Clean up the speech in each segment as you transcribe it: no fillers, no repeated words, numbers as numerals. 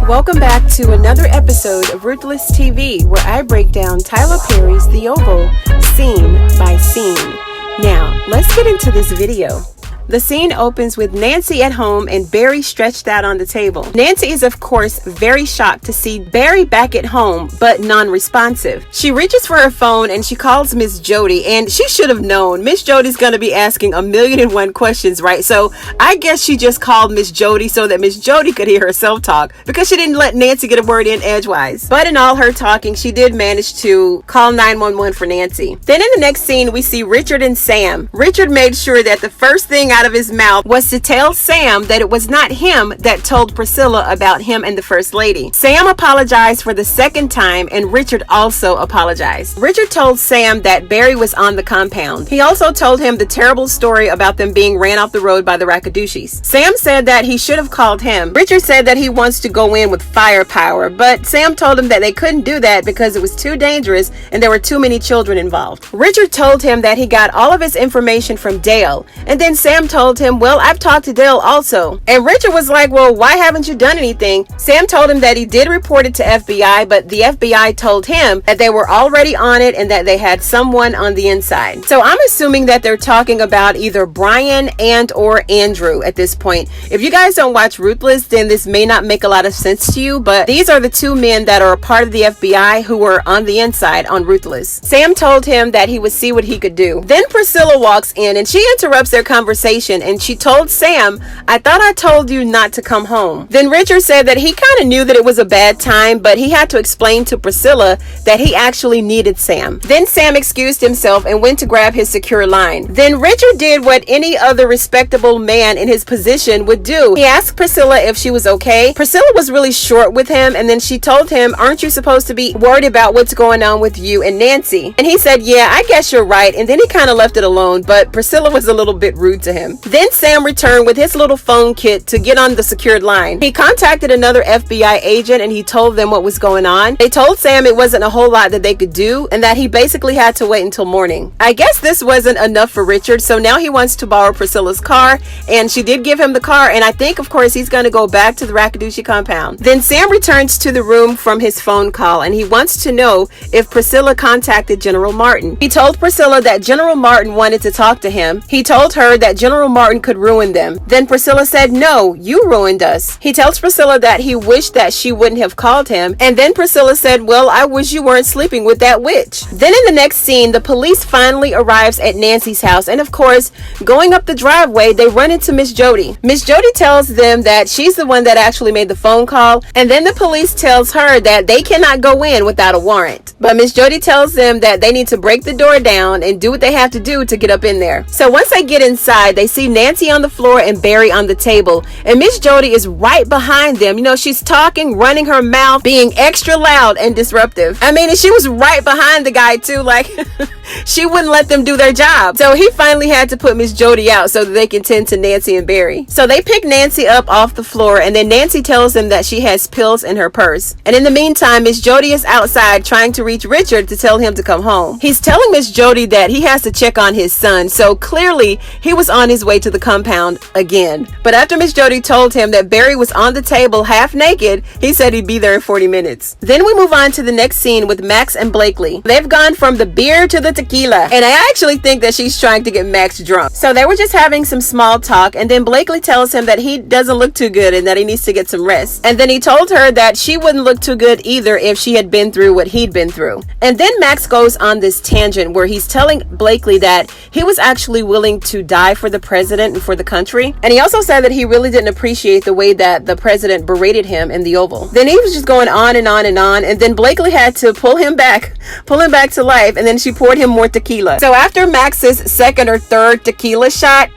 Welcome back to another episode of Ruthless TV, where I break down Tyler Perry's The Oval scene by scene. Now, let's get into this video. The scene opens with Nancy at home and Barry stretched out on the table. Nancy is, of course, very shocked to see Barry back at home, but non-responsive. She reaches for her phone and she calls Miss Jody, and she should have known. Miss Jody's gonna be asking 1,000,001 questions, right? So I guess she just called Miss Jody so that Miss Jody could hear herself talk, because she didn't let Nancy get a word in edgewise. But in all her talking, she did manage to call 911 for Nancy. Then in the next scene, we see Richard and Sam. Richard made sure that the first thing out of his mouth was to tell Sam that it was not him that told Priscilla about him and the First Lady. Sam apologized for the second time, and Richard also apologized. Richard told Sam that Barry was on the compound. He also told him the terrible story about them being ran off the road by the Rakadushis. Sam said that he should have called him. Richard said that he wants to go in with firepower, but Sam told him that they couldn't do that because it was too dangerous and there were too many children involved. Richard told him that he got all of his information from Dale, and then Sam told him, well, I've talked to Dale also. And Richard was like, well, why haven't you done anything? Sam told him that he did report it to FBI, but the FBI told him that they were already on it and that they had someone on the inside. So I'm assuming that they're talking about either Brian and or Andrew at this point. If you guys don't watch Ruthless, then this may not make a lot of sense to you, but these are the two men that are a part of the FBI who were on the inside on Ruthless. Sam told him that he would see what he could do. Then Priscilla walks in and she interrupts their conversation, and she told Sam, I thought I told you not to come home. Then Richard said that he kind of knew that it was a bad time, but he had to explain to Priscilla that he actually needed Sam. Then Sam excused himself and went to grab his secure line. Then Richard did what any other respectable man in his position would do. He asked Priscilla if she was okay. Priscilla was really short with him, and then she told him, aren't you supposed to be worried about what's going on with you and Nancy? And he said, yeah, I guess you're right. And then he kind of left it alone, but Priscilla was a little bit rude to him. Then Sam returned with his little phone kit to get on the secured line. He contacted another FBI agent and he told them what was going on. They told Sam it wasn't a whole lot that they could do and that he basically had to wait until morning. I guess this wasn't enough for Richard, so now he wants to borrow Priscilla's car, and she did give him the car, and I think of course he's going to go back to the Rakadushi compound. Then Sam returns to the room from his phone call and he wants to know if Priscilla contacted General Martin. He told Priscilla that General Martin wanted to talk to him. He told her that General Martin could ruin them. Then Priscilla said, no, you ruined us. He tells Priscilla that he wished that she wouldn't have called him, and then Priscilla said, well, I wish you weren't sleeping with that witch. Then in the next scene, the police finally arrives at Nancy's house, and of course, going up the driveway, they run into Miss Jody. Miss Jody tells them that she's the one that actually made the phone call, and then the police tells her that they cannot go in without a warrant. But Miss Jody tells them that they need to break the door down and do what they have to do to get up in there. So once they get inside, they see Nancy on the floor and Barry on the table, and Miss Jody is right behind them. You know, she's talking, running her mouth, being extra loud and disruptive. I mean, and she was right behind the guy too, like she wouldn't let them do their job. So he finally had to put Miss Jody out so that they can tend to Nancy and Barry. So they pick Nancy up off the floor, and then Nancy tells them that she has pills in her purse. And in the meantime, Miss Jody is outside trying to reach Richard to tell him to come home. He's telling Miss Jody that he has to check on his son, so clearly he was on his way to the compound again. But after Miss Jody told him that Barry was on the table half naked, he said he'd be there in 40 minutes. Then we move on to the next scene with Max and Blakely. They've gone from the beer to the tequila, and I actually think that she's trying to get Max drunk. So they were just having some small talk, and then Blakely tells him that he doesn't look too good and that he needs to get some rest. And then he told her that she wouldn't look too good either if she had been through what he'd been through. And then Max goes on this tangent where he's telling Blakely that he was actually willing to die for the president and for the country. And he also said that he really didn't appreciate the way that the president berated him in the Oval. Then he was just going on and on and on, and then Blakely had to pull him back to life, and then she poured him more tequila. So after Max's second or third tequila shot,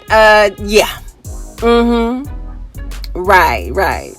right.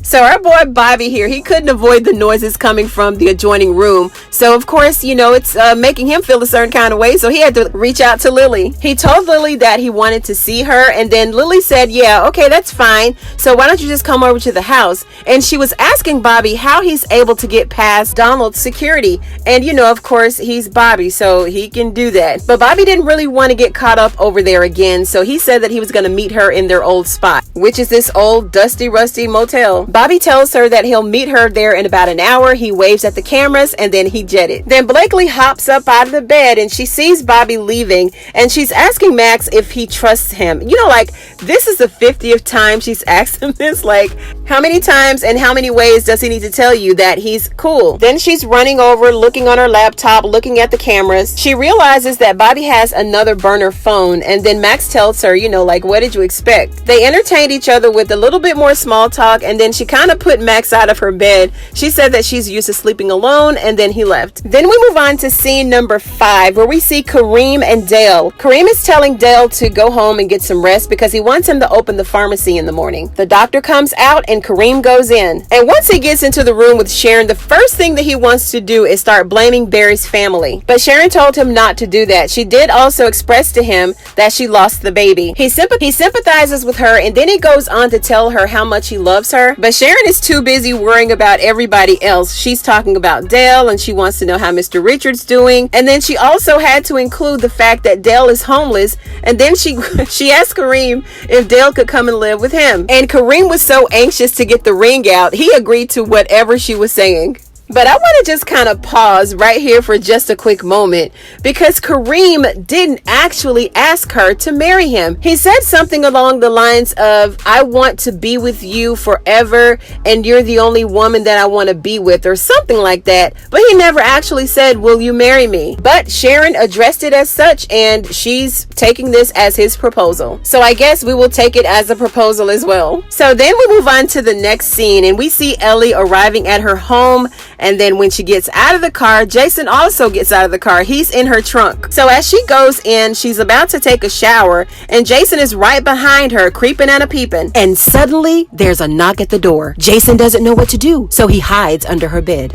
So our boy Bobby here, he couldn't avoid the noises coming from the adjoining room. So of course, you know, it's making him feel a certain kind of way. So he had to reach out to Lily. He told Lily that he wanted to see her. And then Lily said, yeah, okay, that's fine. So why don't you just come over to the house? And she was asking Bobby how he's able to get past Donald's security. And, you know, of course, he's Bobby, so he can do that. But Bobby didn't really want to get caught up over there again. So he said that he was going to meet her in their old spot, which is this old dusty, rusty motel. Bobby tells her that he'll meet her there in about an hour. He waves at the cameras and then he jetted. Then Blakely hops up out of the bed and she sees Bobby leaving and she's asking Max if he trusts him. You know, like, this is the 50th time she's asked him this. Like, how many times and how many ways does he need to tell you that he's cool? Then she's running over, looking on her laptop, looking at the cameras. She realizes that Bobby has another burner phone, and then Max tells her, you know, like, what did you expect? They entertained each other with a little bit more small talk, and then she kind of put Max out of her bed. She said that she's used to sleeping alone, and then he left. Then we move on to scene number 5, where we see Kareem and Dale. Kareem is telling Dale to go home and get some rest because he wants him to open the pharmacy in the morning. The doctor comes out and Kareem goes in. And once he gets into the room with Sharon, the first thing that he wants to do is start blaming Barry's family. But Sharon told him not to do that. She did also express to him that she lost the baby. He sympathizes with her, and then he goes on to tell her how much he loves her. But Sharon is too busy worrying about everybody else. She's talking about Dale, and she wants to know how Mr. Richard's doing. And then she also had to include the fact that Dale is homeless. And then she asked Kareem if Dale could come and live with him. And Kareem was so anxious to get the ring out, he agreed to whatever she was saying. But I want to just kind of pause right here for just a quick moment, because Kareem didn't actually ask her to marry him. He said something along the lines of, I want to be with you forever and you're the only woman that I want to be with, or something like that. But he never actually said, will you marry me? But Sharon addressed it as such, and she's taking this as his proposal. So I guess we will take it as a proposal as well. So then we move on to the next scene, and we see Ellie arriving at her home. And then when she gets out of the car, Jason also gets out of the car. He's in her trunk. So as she goes in, she's about to take a shower, and Jason is right behind her, creeping and a peeping. And suddenly there's a knock at the door. Jason doesn't know what to do, so he hides under her bed.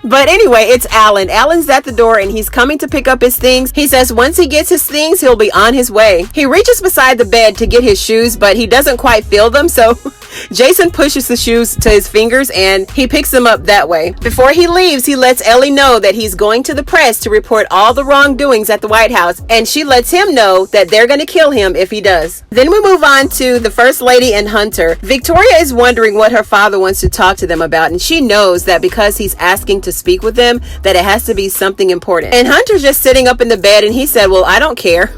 But anyway, it's Alan. Alan's at the door and he's coming to pick up his things. He says once he gets his things, he'll be on his way. He reaches beside the bed to get his shoes, but he doesn't quite feel them, so Jason pushes the shoes to his fingers and he picks them up that way. Before he leaves, he lets Ellie know that he's going to the press to report all the wrongdoings at the White House, and she lets him know that they're going to kill him if he does. Then we move on to the First Lady and Hunter. Victoria is wondering what her father wants to talk to them about, and she knows that because he's asking to speak with them, that it has to be something important. And Hunter's just sitting up in the bed, and he said, well, I don't care.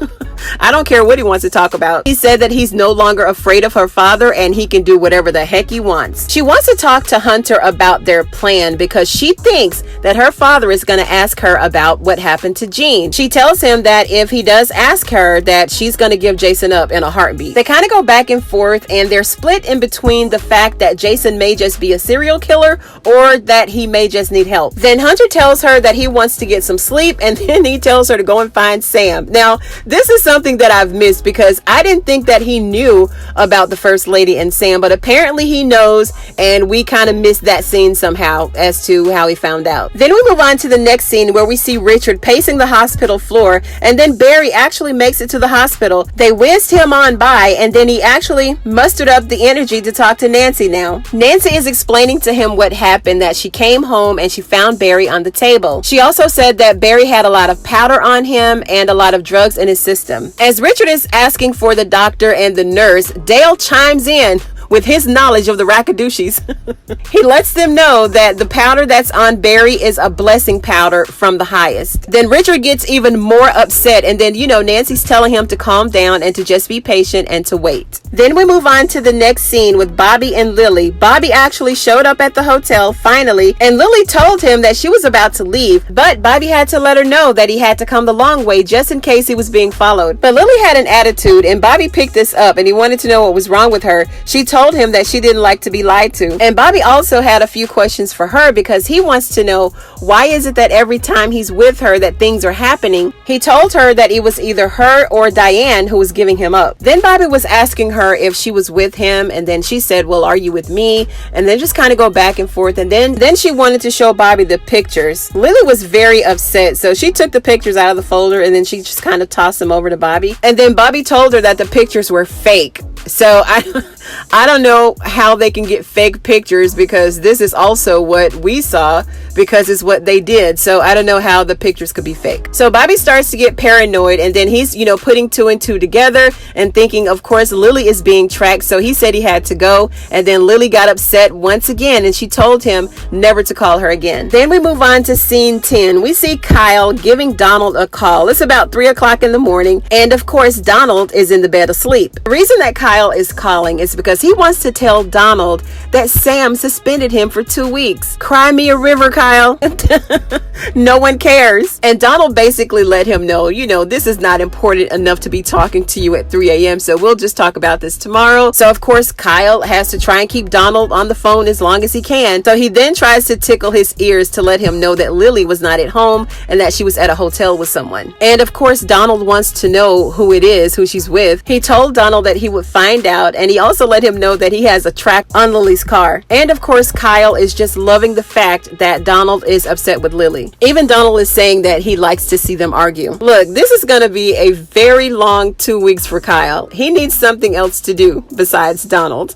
I don't care what he wants to talk about. He said that he's no longer afraid of her father and he can do whatever the heck he wants. She wants to talk to Hunter about their plan because she thinks that her father is going to ask her about what happened to Jean. She tells him that if he does ask her, that she's going to give Jason up in a heartbeat. They kind of go back and forth, and they're split in between the fact that Jason may just be a serial killer or that he may just need help. Then Hunter tells her that he wants to get some sleep, and then he tells her to go and find Sam. Now, this is something that I've missed because I didn't think that he knew about the First Lady and Sam, but apparently he knows, and we kind of missed that scene somehow as to how he found out. Then we move on to the next scene where we see Richard pacing the hospital floor, and then Barry actually makes it to the hospital. They whizzed him on by, and then he actually mustered up the energy to talk to Nancy now. Nancy is explaining to him what happened, that she came home and she found Barry on the table. She also said that Barry had a lot of powder on him and a lot of drugs in his system. As Richard is asking for the doctor and the nurse, Dale chimes in with his knowledge of the Rakadooshis. He lets them know that the powder that's on Barry is a blessing powder from the highest. Then Richard gets even more upset, and then, Nancy's telling him to calm down and to just be patient and to wait. Then we move on to the next scene with Bobby and Lily. Bobby actually showed up at the hotel finally, and Lily told him that she was about to leave, but Bobby had to let her know that he had to come the long way just in case he was being followed. But Lily had an attitude, and Bobby picked this up, and he wanted to know what was wrong with her. She told him that she didn't like to be lied to, and Bobby also had a few questions for her because he wants to know why is it that every time he's with her that things are happening. He told her that it was either her or Diane who was giving him up. Then Bobby was asking her if she was with him, and then she said, well, are you with me? And then just kind of go back and forth, and then she wanted to show Bobby the pictures. Lily was very upset, so she took the pictures out of the folder and then she just kind of tossed them over to Bobby, and then Bobby told her that the pictures were fake. So I don't know how they can get fake pictures, because this is also what we saw, because it's what they did. So I don't know how the pictures could be fake. So Bobby starts to get paranoid, and then he's, putting two and two together and thinking, of course, Lily is being tracked. So he said he had to go. And then Lily got upset once again, and she told him never to call her again. Then we move on to scene 10. We see Kyle giving Donald a call. It's about 3 o'clock in the morning. And of course, Donald is in the bed asleep. The reason that Kyle is calling is because he wants to tell Donald that Sam suspended him for 2 weeks. Cry me a river, Kyle. No one cares. And Donald basically let him know, this is not important enough to be talking to you at 3 a.m. So we'll just talk about this tomorrow. So of course, Kyle has to try and keep Donald on the phone as long as he can. So he then tries to tickle his ears to let him know that Lily was not at home and that she was at a hotel with someone. And of course, Donald wants to know who it is, who she's with. He told Donald that he would find out, and he also let him know that he has a track on Lily's car. And of course, Kyle is just loving the fact that Donald is upset with Lily. Even Donald is saying that he likes to see them argue. Look, this is going to be a very long 2 weeks for Kyle. He needs something else to do besides Donald,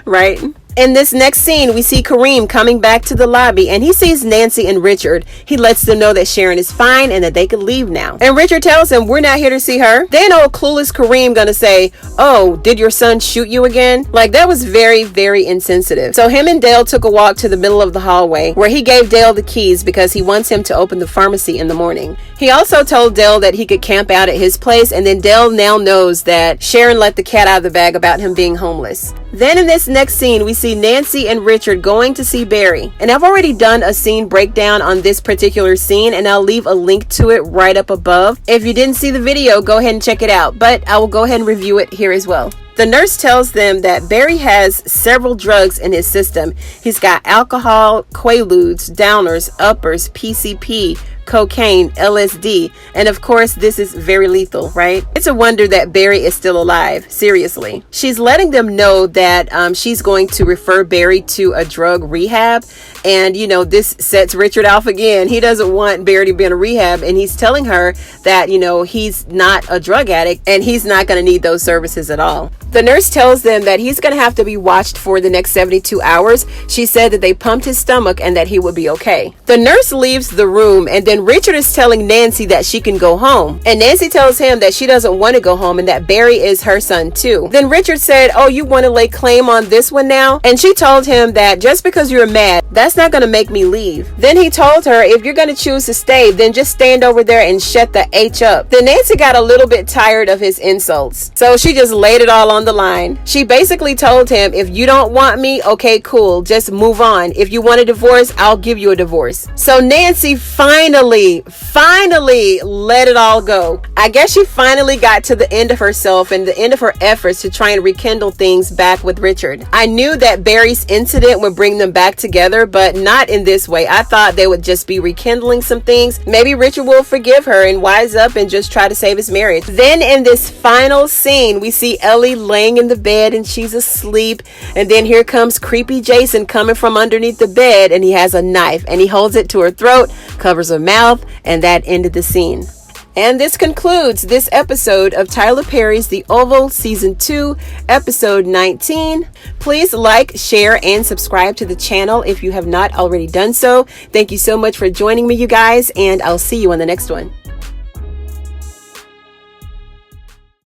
right? In this next scene, we see Kareem coming back to the lobby, and he sees Nancy and Richard. He lets them know that Sharon is fine and that they can leave now. And Richard tells him, we're not here to see her. Then old clueless Kareem gonna say, oh, did your son shoot you again? Like, that was very, very insensitive. So him and Dale took a walk to the middle of the hallway, where he gave Dale the keys because he wants him to open the pharmacy in the morning. He also told Dale that he could camp out at his place, and then Dale now knows that Sharon let the cat out of the bag about him being homeless. Then in this next scene, we see Nancy and Richard going to see Barry. And I've already done a scene breakdown on this particular scene, and I'll leave a link to it right up above. If you didn't see the video, go ahead and check it out, but I will go ahead and review it here as well. The nurse tells them that Barry has several drugs in his system. He's got alcohol, quaaludes, downers, uppers, PCP, cocaine, LSD, and of course this is very lethal, right? It's a wonder that Barry is still alive, seriously. She's letting them know that she's going to refer Barry to a drug rehab, and this sets Richard off again. He doesn't want Barry to be in a rehab, and he's telling her that he's not a drug addict and he's not going to need those services at all. The nurse tells them that he's going to have to be watched for the next 72 hours. She said that they pumped his stomach and that he would be okay. The nurse leaves the room, and then Richard is telling Nancy that she can go home. And Nancy tells him that she doesn't want to go home and that Barry is her son too. Then Richard said, oh, you want to lay claim on this one now? And she told him that just because you're mad, that's not going to make me leave. Then he told her, if you're going to choose to stay, then just stand over there and shut the H up. Then Nancy got a little bit tired of his insults, so she just laid it all on the line. She basically told him, if you don't want me, okay, cool, just move on. If you want a divorce, I'll give you a divorce. So Nancy finally let it all go. I guess she finally got to the end of herself and the end of her efforts to try and rekindle things back with Richard. I knew that Barry's incident would bring them back together, but not in this way. I thought they would just be rekindling some things. Maybe Richard will forgive her and wise up and just try to save his marriage. Then in this final scene, we see Ellie laying in the bed and she's asleep, and then here comes creepy Jason coming from underneath the bed, and he has a knife and he holds it to her throat, covers her mouth, and that ended the scene. And this concludes this episode of Tyler Perry's The Oval Season 2, Episode 19. Please like, share, and subscribe to the channel if you have not already done so. Thank you so much for joining me, you guys, and I'll see you on the next one.